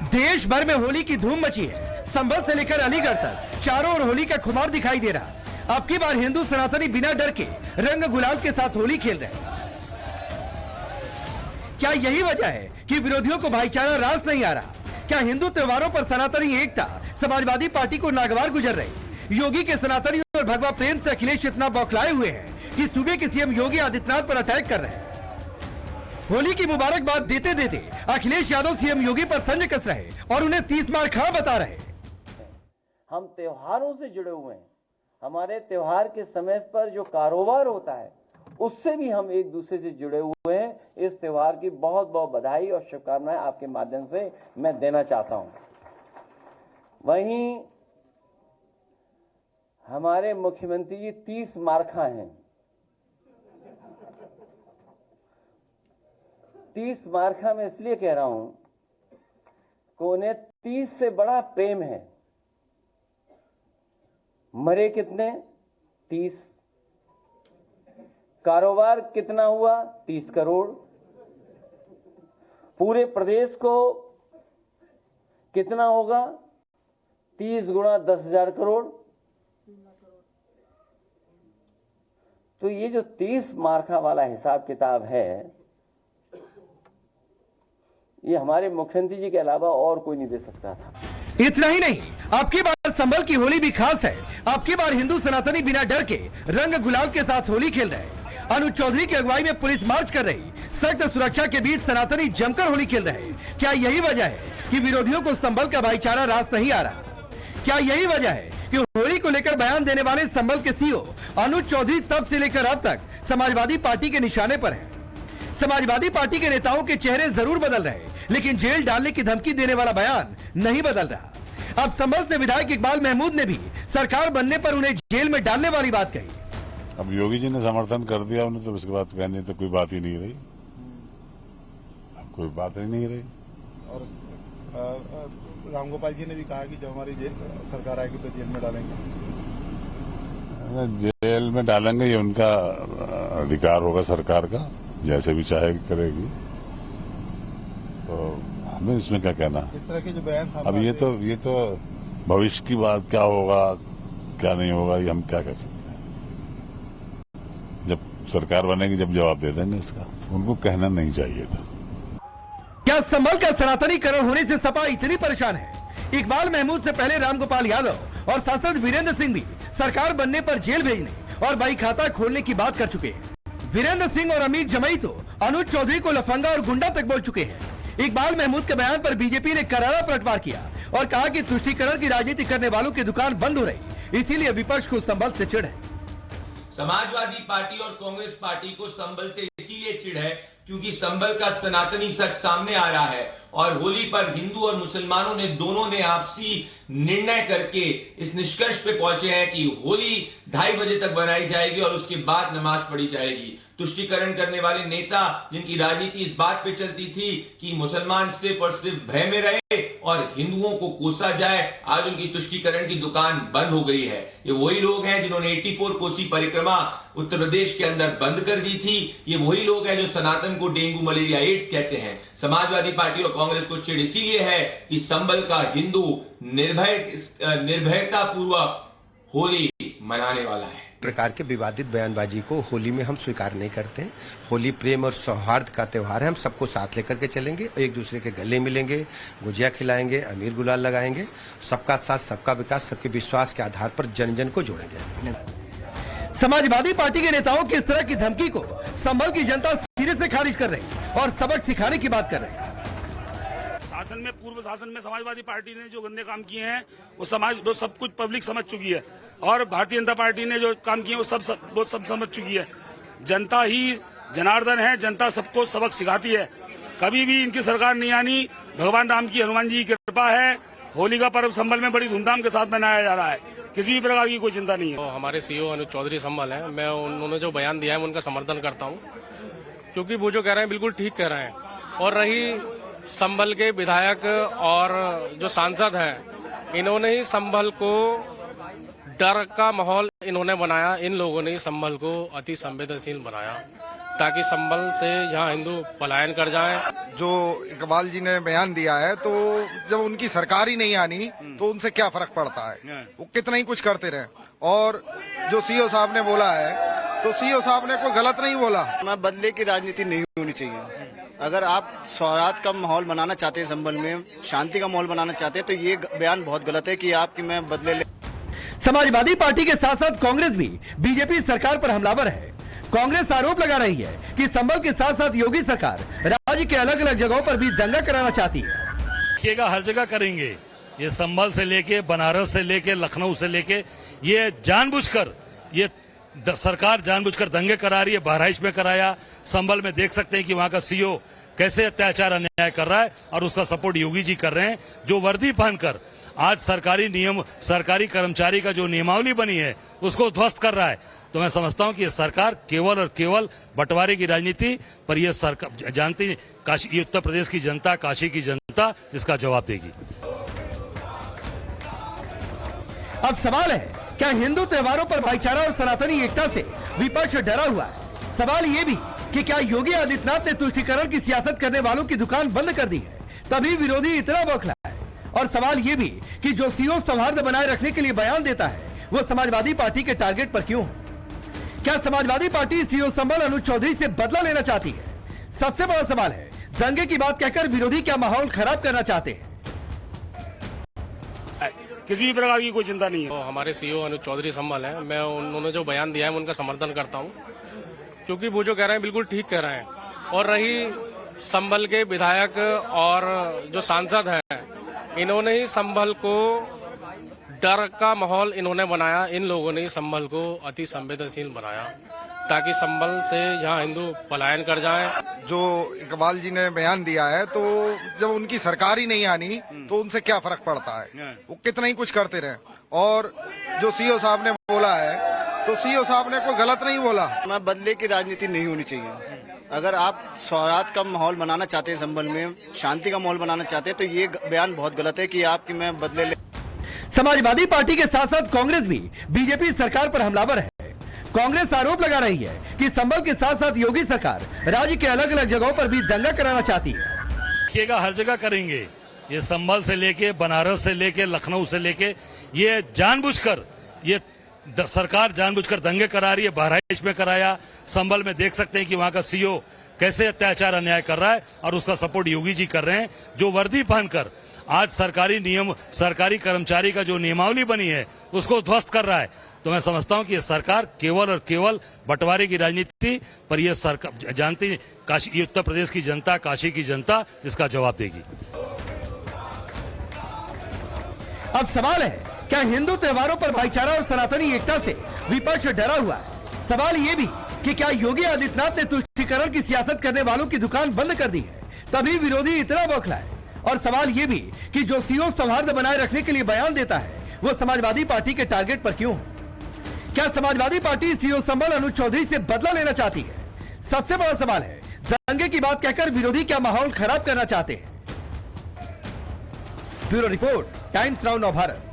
देश भर में होली की धूम मची है। संभल से लेकर अलीगढ़ तक चारों ओर होली का खुमार दिखाई दे रहा। अब की बार हिंदू सनातनी बिना डर के रंग गुलाल के साथ होली खेल रहे हैं। क्या यही वजह है कि विरोधियों को भाईचारा रास नहीं आ रहा? क्या हिंदू त्योहारों पर सनातनी एकता समाजवादी पार्टी को नागवार गुजर रही? योगी के सनातनी और भगवा प्रेम से अखिलेश इतना बौखलाए हुए हैं कि सूबे के सीएम योगी आदित्यनाथ पर अटैक कर रहे हैं। होली की मुबारकबाद देते देते अखिलेश यादव सीएम योगी पर तंज कस रहे और उन्हें 30 मार खा बता रहे। हम त्योहारों से जुड़े हुए हैं। हमारे त्योहार के समय पर जो कारोबार होता है उससे भी हम एक दूसरे से जुड़े हुए हैं। इस त्योहार की बहुत बहुत बधाई और शुभकामनाएं आपके माध्यम से मैं देना चाहता हूं। वहीं हमारे मुख्यमंत्री जी 30 मार्खा हैं। 30 मार्खा में इसलिए कह रहा हूं कि उन्हें 30 से बड़ा प्रेम है। मरे कितने? 30। कारोबार कितना हुआ? 30 करोड़। पूरे प्रदेश को कितना होगा? 30 गुणा 10,000 करोड़। तो ये जो 30 मार्खा वाला हिसाब किताब है, ये हमारे मुख्यमंत्री जी के अलावा और कोई नहीं दे सकता था। इतना ही नहीं, अब की बार संभल की होली भी खास है। अब की बार हिंदू सनातनी बिना डर के रंग गुलाल के साथ होली खेल रहे हैं। अनुज चौधरी की अगुवाई में पुलिस मार्च कर रही। सख्त सुरक्षा के बीच सनातनी जमकर होली खेल रहे हैं। क्या यही वजह है कि विरोधियों को संभल का भाईचारा रास नहीं आ रहा? क्या यही वजह है कि होली को लेकर बयान देने वाले संभल के सीओ अनुज चौधरी तब से लेकर अब तक समाजवादी पार्टी के निशाने पर है? समाजवादी पार्टी के नेताओं के चेहरे जरूर बदल रहे, लेकिन जेल डालने की धमकी देने वाला बयान नहीं बदल रहा। अब संभल से विधायक इकबाल महमूद ने भी सरकार बनने पर उन्हें जेल में डालने वाली बात कही। अब योगी जी ने समर्थन कर दिया उन्हें, तो उसके बाद कहने तो कोई बात ही नहीं रही। अब कोई बात ही नहीं रही। और रामगोपाल जी ने भी कहा कि जब हमारी सरकार आएगी तो जेल में डालेंगे। जेल में डालेंगे, ये उनका अधिकार होगा सरकार का, जैसे भी चाहे करेगी। तो हमें इसमें क्या कहना। इस तरह के जो बयान अब ये तो भविष्य की बात, क्या होगा क्या नहीं होगा ये हम क्या कह सकते हैं। जब सरकार बनेगी जब जवाब दे देंगे इसका। उनको कहना नहीं चाहिए था। क्या संभल का सनातनीकरण होने से सपा इतनी परेशान है? इकबाल महमूद से पहले रामगोपाल यादव और सांसद वीरेंद्र सिंह भी सरकार बनने पर जेल भेजने और बही खाता खोलने की बात कर चुके हैं। वीरेंद्र सिंह और अमित जमई तो अनुज चौधरी को लफंगा और गुंडा तक बोल चुके हैं। इकबाल महमूद के बयान पर बीजेपी ने करारा पलटवार किया और कहा कि तुष्टीकरण की राजनीति करने वालों की दुकान बंद हो रही, इसीलिए विपक्ष को संभल से चिढ़ है। समाजवादी पार्टी और कांग्रेस पार्टी को संभल से इसीलिए चिढ़ है क्योंकि संभल का सनातनी शख्स सामने आ रहा है और होली पर हिंदू और मुसलमानों ने दोनों ने आपसी निर्णय करके इस निष्कर्ष पे पहुंचे हैं कि होली 2:30 बजे तक बनाई जाएगी और उसके बाद नमाज पढ़ी जाएगी। तुष्टीकरण करने वाले नेता जिनकी राजनीति इस बात पे चलती थी कि मुसलमान सिर्फ और सिर्फ भय में रहे और हिंदुओं को कोसा जाए, आज उनकी तुष्टीकरण की दुकान बंद हो गई है। ये वही लोग हैं जिन्होंने 84 कोसी परिक्रमा उत्तर प्रदेश के अंदर बंद कर दी थी। ये वही लोग हैं जो सनातन को डेंगू मलेरिया एड्स कहते हैं। समाजवादी पार्टी और कांग्रेस को चिढ़ इसीलिए है कि संभल का हिंदू निर्भयता पूर्वक होली मनाने वाला है। प्रकार के विवादित बयानबाजी को होली में हम स्वीकार नहीं करते हैं। होली प्रेम और सौहार्द का त्योहार है। हम सबको साथ लेकर के चलेंगे, एक दूसरे के गले मिलेंगे, गुजिया खिलाएंगे, अमीर गुलाल लगाएंगे। सबका साथ सबका विकास, सबके विश्वास के आधार पर जन जन को जोड़ेंगे। समाजवादी पार्टी के नेताओं की इस तरह की धमकी को संभल की जनता सिरे से खारिज कर रही और सबक सिखाने की बात कर रही है। शासन में, पूर्व शासन में समाजवादी पार्टी ने जो गंदे काम किए हैं वो सब कुछ पब्लिक समझ चुकी है और भारतीय जनता पार्टी ने जो काम किए वो सब समझ चुकी है। जनता ही जनार्दन है, जनता सबको सबक सिखाती है। कभी भी इनकी सरकार नहीं आनी। भगवान राम की, हनुमान जी की कृपा है। होली का पर्व संभल में बड़ी धूमधाम के साथ मनाया जा रहा है। किसी भी प्रकार की कोई चिंता नहीं है। तो हमारे सीईओ अनुज चौधरी संभल है, मैं उन्होंने जो बयान दिया है उनका समर्थन करता हूँ, क्योंकि वो जो कह रहे हैं बिल्कुल ठीक कह रहे हैं। और रही संभल के विधायक और जो सांसद हैं, इन्होंने ही संभल को डर का माहौल इन्होंने बनाया, इन लोगों ने संभल को अति संवेदनशील बनाया ताकि संभल से यहाँ हिंदू पलायन कर जाएं। जो इकबाल जी ने बयान दिया है, तो जब उनकी सरकार ही नहीं आनी तो उनसे क्या फर्क पड़ता है, वो कितना ही कुछ करते रहे। और जो सीओ साहब ने बोला है, तो सीओ साहब ने कोई गलत नहीं बोला। मैं बदले की राजनीति नहीं होनी चाहिए। अगर आप सौहार्द का माहौल बनाना चाहते हैं, संभल में शांति का माहौल बनाना चाहते हैं, तो ये बयान बहुत गलत है कि आपकी मैं बदले समाजवादी पार्टी के साथ साथ कांग्रेस भी बीजेपी सरकार पर हमलावर है। कांग्रेस आरोप लगा रही है कि संभल के साथ साथ योगी सरकार राज्य के अलग अलग जगहों पर भी दंगा कराना चाहती है। देखिएगा, हर जगह करेंगे। ये संभल से लेके बनारस से लेके लखनऊ से लेके ये जानबूझकर ये सरकार जानबूझकर दंगे करा रही है। बहराइच में कराया, संभल में देख सकते हैं कि वहां का सीओ कैसे अत्याचार अन्याय कर रहा है और उसका सपोर्ट योगी जी कर रहे हैं, जो वर्दी पहनकर आज सरकारी नियम, सरकारी कर्मचारी का जो नियमावली बनी है उसको ध्वस्त कर रहा है। तो मैं समझता हूं कि ये सरकार केवल और केवल बंटवारे की राजनीति पर ये सरकार जानती, काशी, ये उत्तर प्रदेश की जनता, काशी की जनता इसका जवाब देगी। अब सवाल है, क्या हिंदू त्योहारों पर भाईचारा और सनातनी एकता से विपक्ष डरा हुआ है? सवाल ये भी कि क्या योगी आदित्यनाथ ने तुष्टीकरण की सियासत करने वालों की दुकान बंद कर दी है, तभी विरोधी इतना बौखला है? और सवाल ये भी कि जो सीओ सौहार्द बनाए रखने के लिए बयान देता है, वो समाजवादी पार्टी के टारगेट पर क्यों है? क्या समाजवादी पार्टी सीओ संभल अनुज चौधरी से बदला लेना चाहती है? सबसे बड़ा सवाल है, दंगे की बात कहकर विरोधी क्या माहौल खराब करना चाहते हैं? किसी भी प्रकार की कोई चिंता नहीं है। तो हमारे सीओ अनुज चौधरी संभल हैं, मैं उन्होंने जो बयान दिया है मैं उनका समर्थन करता हूं, क्योंकि वो जो कह रहे हैं बिल्कुल ठीक कह रहे हैं। और रही संभल के विधायक और जो सांसद हैं, इन्होंने ही संभल को डर का माहौल इन्होंने बनाया, इन लोगों ने संभल को अति संवेदनशील बनाया ताकि संभल से यहाँ हिंदू पलायन कर जाएं। जो इकबाल जी ने बयान दिया है, तो जब उनकी सरकार ही नहीं आनी तो उनसे क्या फर्क पड़ता है, वो कितना ही कुछ करते रहे। और जो सीओ साहब ने बोला है, तो सीओ साहब ने कोई गलत नहीं बोला। मैं बदले की राजनीति नहीं होनी चाहिए। अगर आप सौहार्द का माहौल बनाना चाहते हैं, संभल में शांति का माहौल बनाना चाहते हैं, तो ये बयान बहुत गलत है कि आपकी मैं बदले। समाजवादी पार्टी के साथ साथ कांग्रेस भी बीजेपी सरकार पर हमलावर है। कांग्रेस आरोप लगा रही है कि संभल के साथ साथ योगी सरकार राज्य के अलग अलग जगहों पर भी दंगा कराना चाहती है। देखिएगा, हर जगह करेंगे। ये संभल से लेके बनारस से लेके लखनऊ से लेके ये जानबूझकर ये सरकार जानबूझकर दंगे करा रही है। बहराइच में कराया, संभल में देख सकते हैं कि वहां का सीओ कैसे अत्याचार अन्याय कर रहा है और उसका सपोर्ट योगी जी कर रहे हैं, जो वर्दी पहनकर आज सरकारी नियम, सरकारी कर्मचारी का जो नियमावली बनी है उसको ध्वस्त कर रहा है। तो मैं समझता हूं कि ये सरकार केवल और केवल बंटवारे की राजनीति पर ये सरकार जानती, काशी, ये उत्तर प्रदेश की जनता, काशी की जनता इसका जवाब देगी। अब सवाल है, क्या हिंदू त्योहारों पर भाईचारा और सनातनी एकता से विपक्ष डरा हुआ है? सवाल ये भी कि क्या योगी आदित्यनाथ ने तुष्टीकरण की सियासत करने वालों की दुकान बंद कर दी है, तभी विरोधी इतना बौखला है? और सवाल ये भी कि जो सीओ सौहार्द बनाए रखने के लिए बयान देता है, वो समाजवादी पार्टी के टारगेट पर क्यों है? क्या समाजवादी पार्टी सीओ संभल अनुज चौधरी से बदला लेना चाहती है? सबसे बड़ा सवाल है, दंगे की बात कहकर विरोधी क्या माहौल खराब करना चाहते हैं? ब्यूरो रिपोर्ट, टाइम्स नाउ नव भारत।